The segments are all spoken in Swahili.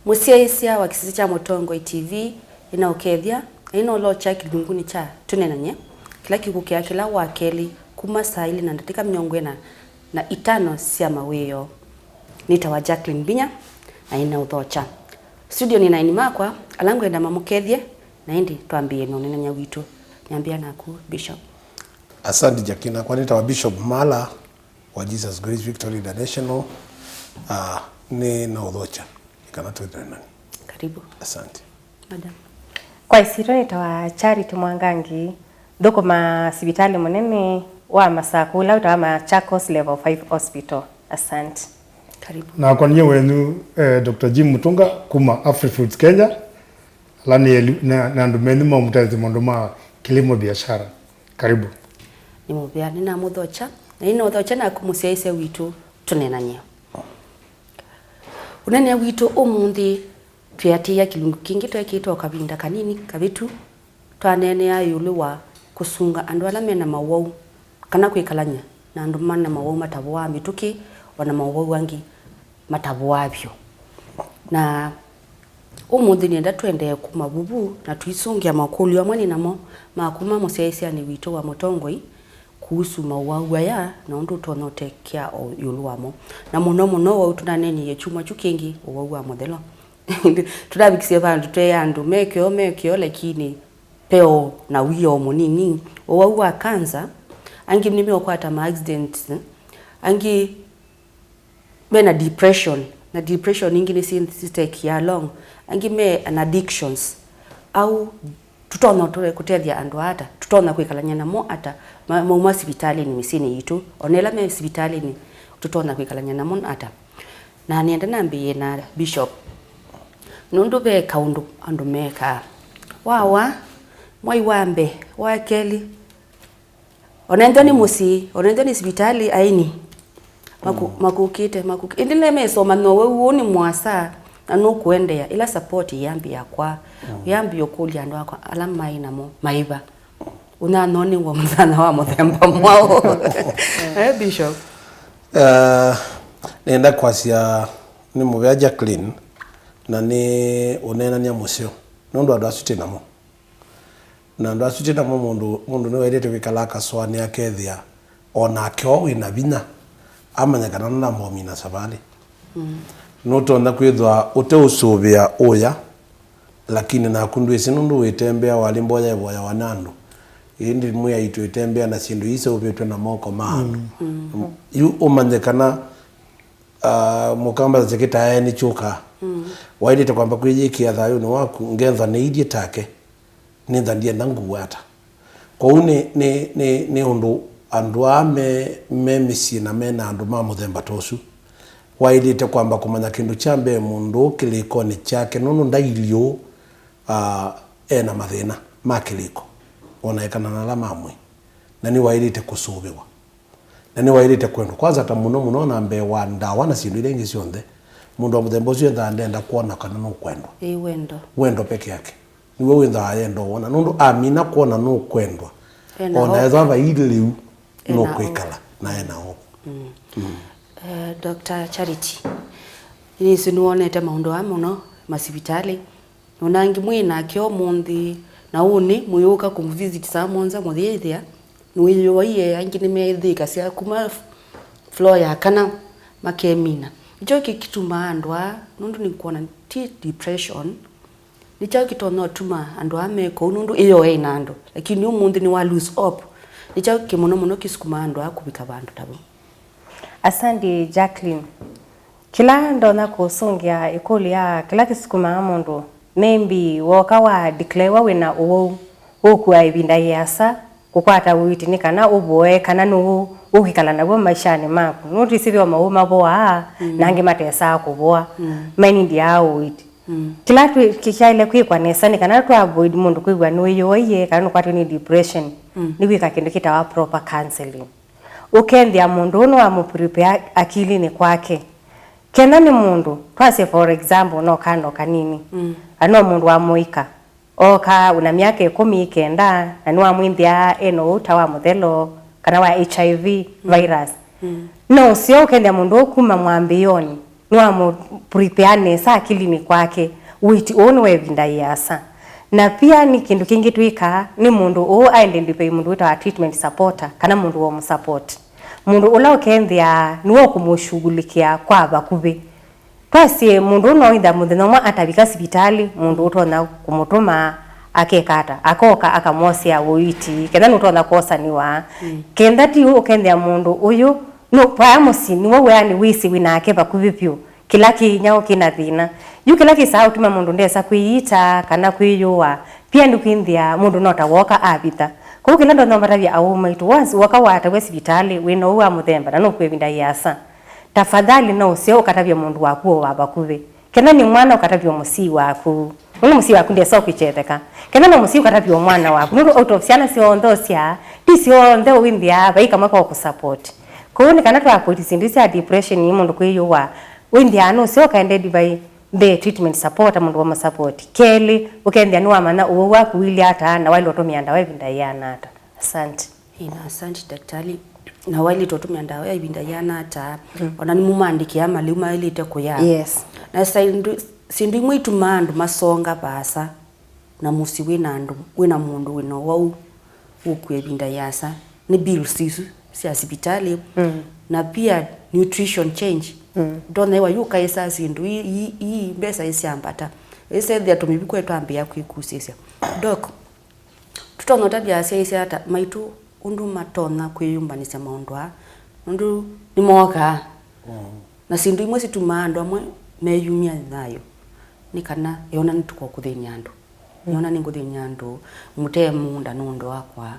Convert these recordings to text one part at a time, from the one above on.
Musiaisia wa kisisi cha Motongoi TV inaokethia ino lo cha kilunguni cha Tuneenanie kila kikukia kila wakeli kuma saili na ndatika mnyongwena na itano sia maweyo nitawa Jacqueline Binya na ina uthocha studio ni naini makwa alangu enda mamukethie na indi twambie no nenya witu niambia naku Bishop. Asante Jacqueline, kwa nitawa Bishop Mala wa Jesus Grace Victory International ni na uthocha kana Tuneenanie. Karibu. Asante Madam. Kwa isiro nitawa Charity Mwangangi doko masibitali munene wa Masakula utawa Machakos level 5 hospital. Asante. Karibu. Na kwa niye wenu Dr. Jim Mutunga kuma AfriFoods Kenya lani na ndumeni mumtazi mondoma kilimo biashara. Karibu. Ni mubia ni na muthocha na ino uthocha na kumusiaise witu Tuneenanie. Unene witu umundi tuyatia kilungu kingi twekitwa kabinda kanini kabitu twanene ya yulu wa kusunga andu ala mena Mauwau kana kwikalanya na andu mana Mauwau Matavoaa mituki wana Mauwau wangi Matavoaa byo na umuthi nienda twende kumabubu na tuisungia makulio amwe namo makuma musiaisia ni witu wa Motongoi kuhusu Mauwau aya na undu tonotekia yulu wamo na muno wa tunaneni ye chuma chukingi Mauwau wa modelo tudabikisia bantu teyandu mekyo lakini peo na wiyo munini Mauwau wa kanza angi mnimi okwata ma accidents angi bena depression na depression ingine take ya long angi me an addictions au tutona tole kutethia andu ata tutona kwikalanya namo ata mauma hospitali ni misini yitu onela me hospitali ni tutona kwikalanya namo ata na nienda nambiye na Bishop nundu be kaundu andu meka wawa mwai wambe wakeli onendoni musi onendoni hospitali aini makukite indile mesoma no wewe ni mwasa na no kuendea ila support yambi yakwa yambi yokulia ndo akwa alama ina mo maiba una noni wa mzana wa muthemba mwao Bishop nenda kwasia ni mubya Jacqueline na ni Uneenanie musio nondo adasute namo na ndo asute namo mundu no edete wikalaka swani akethia ona kyo wina binya amanyakana na momina sabali no tonda kwithwa uteusubia oya lakini na kundu isi nundu witembea walimboya boya wanandu indi muya itu itembea na sindu ise ubetwe na moko mahano yu umanyakana mukamba zeketa yani chuka waidite kwamba kwijikia thayo ni waku ngetha ni idie take ni thandie nangu wata kwa ni undu andu ame memisi na mena andu ma muthemba tosu waidite kwamba kumanya kindu chambe mundu kiliko ni chake nunu ndailio ena mathina makiliko onaekana na lama amwe na ni waidite kusubiwa na ni waidite kwendo kwanza ta muno na mbe wa ndawa na sindu ile ngisi onde mundu wa muthemba ucio ndenda kuona kana no kwendwa wendo peke yake ni wewe ndha yendo wona nundu amina kuona no kwendwa ona ezava idliu no kwikala na ena ho Dr. Charity ni sinuonete maundu amuno masibitali nonangi mwina kyo mundi na uni muyuka kumvisit samonza muthithia nuyo iye angi nimethika sia kuma floor ya kana makemina icho kikituma andwa nundu ni kuona depression nicho kitono tuma andwa ameko nundu iyo ena ando lakini umundi ni wa lose hope nicho kimono kisukuma andwa kubika bantu tabo. Asante Jacqueline. Kila ndona kusungia ikuli ya kila kisukuma mundu maybe woka wa declare wa wena oku aibinda yasa kukwata witi kana uboe kana no ukikala nabo maishani mako nuti sivyo mauma boa nange matesa kuboa mani ndia witi kila kikaile kwikwa nesa kana to avoid mundu kwigwa no yoye kana kwatu ni depression ni wika kindu kitawa proper counseling ukendya mundu no amuprepare akili ni kwake kena ni mundu twase for example no kando kanini ano mundu wa moika oka una miaka 19 na ni wa mwindia eno utawa muthelo kana wa HIV virus no sio ukendya mundu kuma mwambioni nuamu prepare sa akilini kwake witi onu wevinda yasa. Na pia ni kindu kingi twika ni mundu o identify mundu wita treatment supporter kana mundu wo support. Mundu ula ukendhia nuwo kumushugulikia kwa bakubi. Twasi mundu no itha muthenya mwa atabika hospitali mundu utona kumutuma akekata akoka akamosia witi kenda nutona kosa niwa kenda ti ukendhia mundu uyu no pamusi niwo yani wisi winake bakubi pyo kila kinyao kina thina yu kila kisa utuma mundu ndesa kuiita kana kuiyua pia ndukindhia mundu nota woka abita kwa kila ndo nombaravya au maitu wazi waka wata hospitali wino wa muthemba na no kwevinda yasa tafadhali no sio ukatavya mundu wakuo wabakuve kena ni mwana ukatavya musi waku uno musi waku ndiye sio kichetheka kena no musi ukatavya mwana waku nuru out of siana sio ndosya tisio ndo windia baika mako ku support ko ni kana twa point sindisi depression ni mundu kwiyuwa windia no sio kaendedi by the treatment support mundu wa support keli ukendia no amana uwo waku wili hata na wale otomianda wevinda yana hata asante asante daktari na wali totumia ndawa ya ibinda yana hata ona ni mumandikia maluma ile itakuya yes na sindu mwitu mandu masonga basa na musi wina mundu wino wau ukwebinda yasa ni bills sisu si hospitali na pia nutrition change dona ewa yuka esa sindu hii mbesa isiambata ese thia tumibikwe twambia kwikusisia doc tutonga tabia sia hata maitu undu matona kwiyumbanisa maundwa undu ni moka na sindu imwe situmando amwe meyumia nayo nikana yona nituko kuthinyando yona ninguthnyando mutemu ndundo wakwa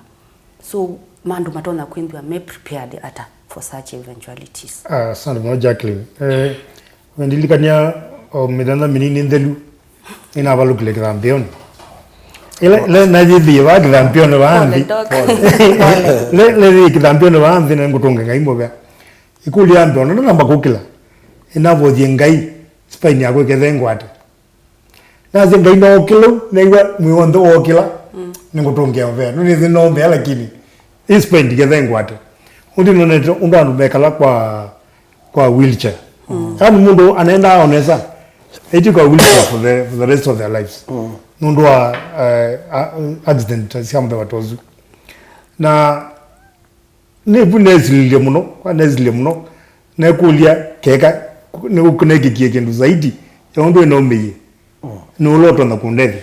so mandu matona kwindwa me prepared ata for such eventualities sana no Jacqueline wendilikania o midana minini ndelu ina balukile champion le najithi wa champion waanzi le champion waanzi na ngutunga ngai mobe ikuli ambio no namba kukila inavothie ngai spine yako ikethengwate na zingai no kilo neiwa mwiwondo okila ningutungia mbe no ni thino mbe lakini spine ikethengwate undi no neto undandu bekala kwa wheelchair kama mundu anaenda onesa eti kwa wheelchair for the rest of their lives mundu wa accident siambe watozu na nebu nezile muno na kulia keka ne ukuneke kindu zaidi ya undu enomeye nuloto na kundevi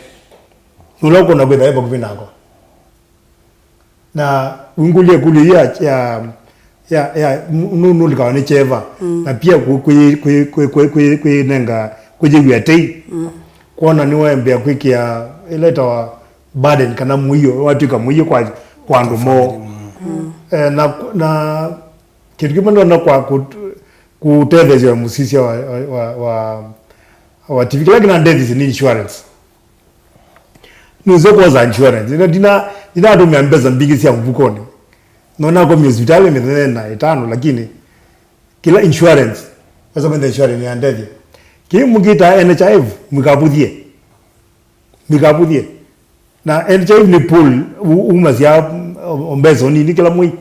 nuloko na kwetha eba kuvinako na ungulie kulia ya nunu likawane cheva na pia nenga kujigwa tei kuona niwe mbia kwikia ileta wa burden kana muiyo watika muiyo kwa ndumo na kitu kimondo na kwa kutethezwa musisi wa TV kila ndezi ni insurance nuzo kwa za insurance dina ndo miambeza mbigi ya mvukoni naona kwa hospitali mithena 5 lakini kila insurance wazo mende insurance ya ndezi ki mugita NHIF mikabuthie na NHIF ni pool umazia ombezo ni kila mwi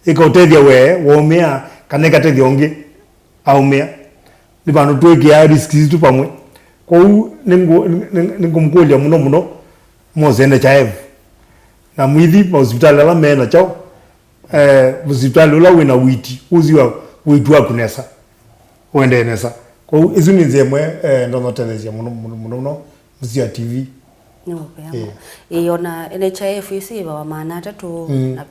ikotethia we womea kaneka tethia onge aumea ni bantu tweke risks tu pamwe kwa ningumkulia muno moze NHIF na mwithi hospitali la mena chao hospitali la wina witi uziwa witu kunesa wende nesa kwa izu ni zemwe ndono telezia muno mzia TV ona NHIF isiva wa maana 3 na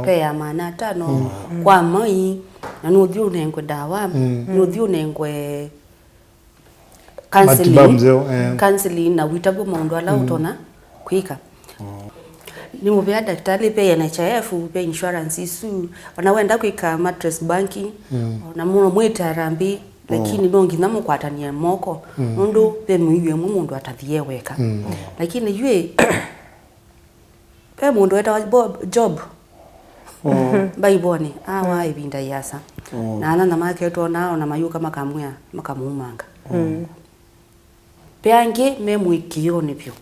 pe ya maana 5 kwa mai na nuthi unengwe dawa nuthi unengwe counseling na witabu maundu ala utona kwika ni mubea daktari pe NHIF pe insurance isu wanawenda kwika mattress banking na muno mwita rambi lakini nongi namo kwatania moko ndo pe muiwe mundu atathie weka lakini yue pe mundu eta job baibone awa ibinda yasa na ana na market ona mayuka makamwa makamumanga pe ange me muikione pyo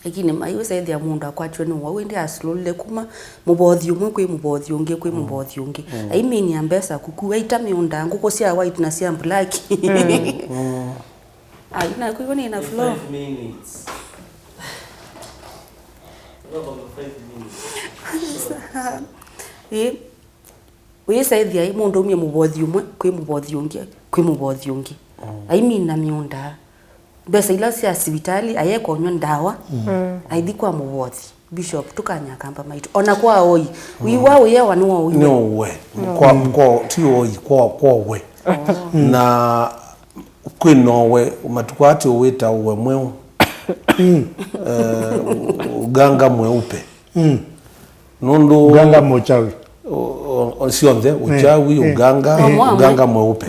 lakini mayo saidi ya mundu akwatwe no wa wende aslole kuma mubothi umwe kwi mubothi ungi kwi mubothi ungi aimini ambesa kuku aita miunda nguko cia white na cia black ina kuiona ina flow 5 minutes. About 5 minutes. we saidi ya mundu umwe mubothi umwe kwi mubothi ungi aimini na miunda besa ila cia sibitali ayeko nywa ndawa aithi kwa mubothi bishop tukanya kamba maitu ona kwa oi wiwa uye wanu oi no we kwa ti oi kwa we na kwinowe matukwati uwita uwe mweu uganga mweupe nundu uganga mochawi sionze uchawi uganga mweupe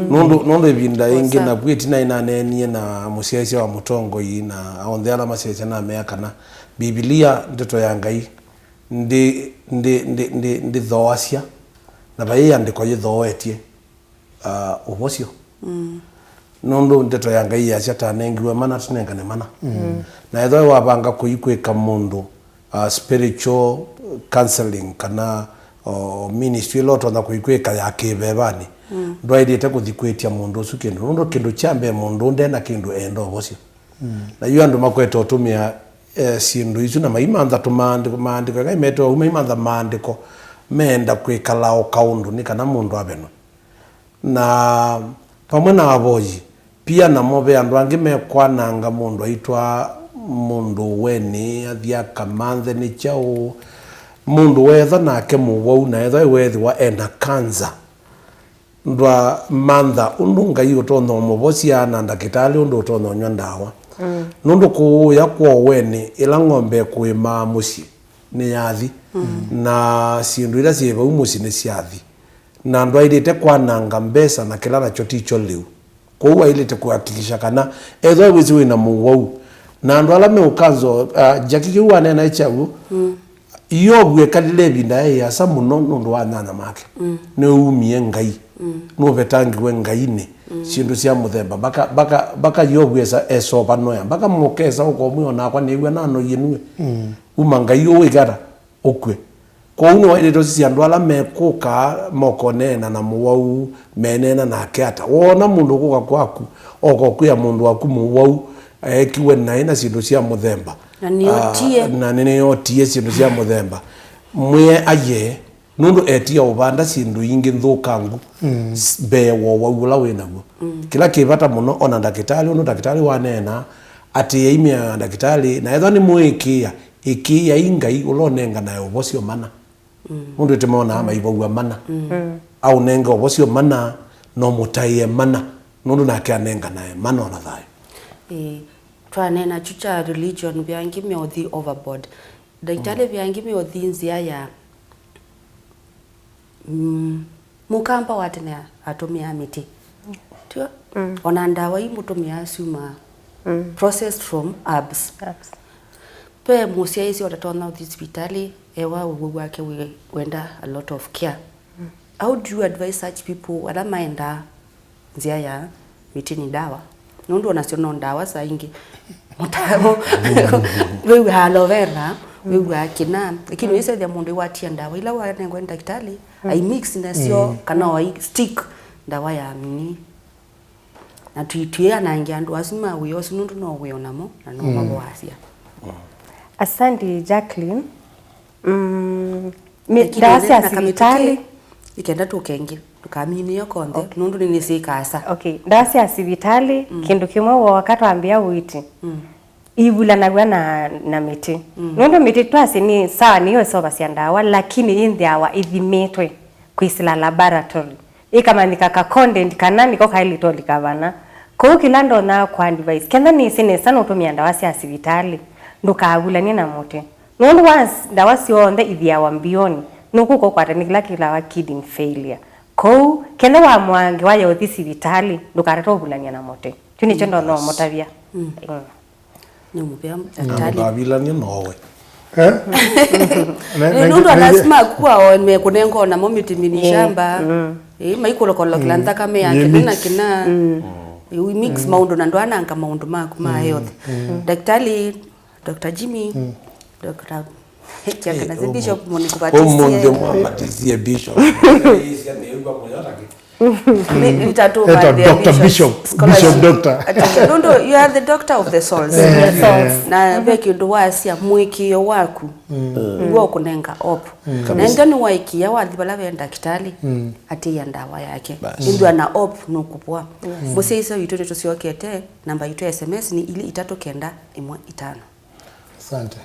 nundu ibinda ingi na bwiti na inanenie na musiaisi wa mutongo na aonthera masese na meakana Biblia ndeto ya Ngai ndi thoacia na bai andiko yithoetie ubocio nundu ndeto ya Ngai ya chatanengiwe mana tunengane mana na etho wabanga kuikwika mundu spiritual counseling kana ministry lot on kuikwika ya kibebani ndwaidite kuthikwetia mundu ucu kindu nundu kindu chambe mundu ndena kindu endo bocio na yu andu makweta utumia sindu icu na maimantha tumandiko gaimeto maimantha mandiko menda kwikala o kaundu ni kana mundu abenwe na pamwe na aboji pia na mobe andu angi mekwananga mundu aitwa mundu weni athia kamanthe ni chao mundu wetha nake Mauwau na etha wethi wa ena cancer ndwa mantha undu Ngai utono mubocia na ndakitali undu utono nywa ndawa nundu kuya kwa weni ila ng'ombe kuima muci ni yathi na sindu ila cieba umuci ni ciathi na ndu ailite kwananga mbesa na kila nacho ticho liu kwa ailite kuhakikisha kana etha wizi wina Mauwau na ndu ala meukanzo jakiki wane na ichagu iyo bwekalile binda ya samuno nundu wa nana make ne umie Ngai no betangiwe Ngai ni sindu cia muthemba baka yobwesa esoba noya baka mukesa uko mwiona kwa niwe nano yinwe uma Ngai wigara okwe ko uno ile cia andu ala mekuka mokonena na Mauwau menena na kiata wona mundu kuka kwaku oko kuya mundu waku Mauwau ekiwe na ina sindu cia muthemba na niotie sindu cia muthemba mwe aye nundu etia ubanda sindu ingi nthukangu bewo waula winaguo kila kibata muno ona ndakitali uno ndakitali wanena ati yaimia ndakitali na etho ni muikia ikia Ngai ulonenga nayo bocio mana nundu timona ama ibogwa mana au nenga bocio mana no mutaie mana nundu nakianenga naye mana ona thayo twanena chucha religion byangi meothi overboard daitale byangi meothi nzia ya mukamba watene atumia miti tio ona ndawa imutumia suma processed from herbs pe musia isi watatona hospitali ewa ugu wake wenda a lot of care how do you advise such people wala maenda nzia ya miti ni dawa nundu onaciono ndawa saingi mutabo wewe aloe vera wewe akina lakini wese dia mundu watia ndawa ila wana kwenda daktari ai mix na sio kana ai stick ndawa ya mini na tuitia na ngia andu asima wewe nundu no wewe onamo na no mabwasia asante Jacqueline dawa ya sibitali ikenda tukengi tukamini yo konde nundu ni sikasa okay dawa ya sibitali kindu kimwe wakati ambia witi ibula na miti nundu miti twasi ni sawa niyo soba cia ndawa lakini in ndawa ithimetwe kwisila laboratory ikamandika ka content kana niko kaili toli kavana ko kilando na kwa device kenda ni sine sana utumia ndawa cia sibitali ndukabulania na muti nundu once ndawa cionthe ithiawa mbioni nukuko kwatani kila wa kidney failure ko kenda wa mwangi wa yothi sibitali ndukareto bulania na muti tuni chondo no motavia ni mupea daktari babilania nowe nundu anasema kuwa mekunengo na momiti mini shamba maikolo kolo klanta kama yake na kina we mix maundu na ndo ananga maundu maku ma health daktari Dr. Jimmy, Dr. Kiangana Hey, Bishop Omonde Monikubatie. mwamatizie Bishop. Hizi ameuga moyotaki. Dr. Bishop Doctor. No, you are the doctor of the souls. Na beki ndo wasia mwiki waku. Ngo kunenga op. Na ndani waiki ya wathi bala benda kitali ati ya ndawa yake. Ndio ana op no kupwa. Musisa yitoto tusiokete namba yitu SMS ni ili 39115. Asante.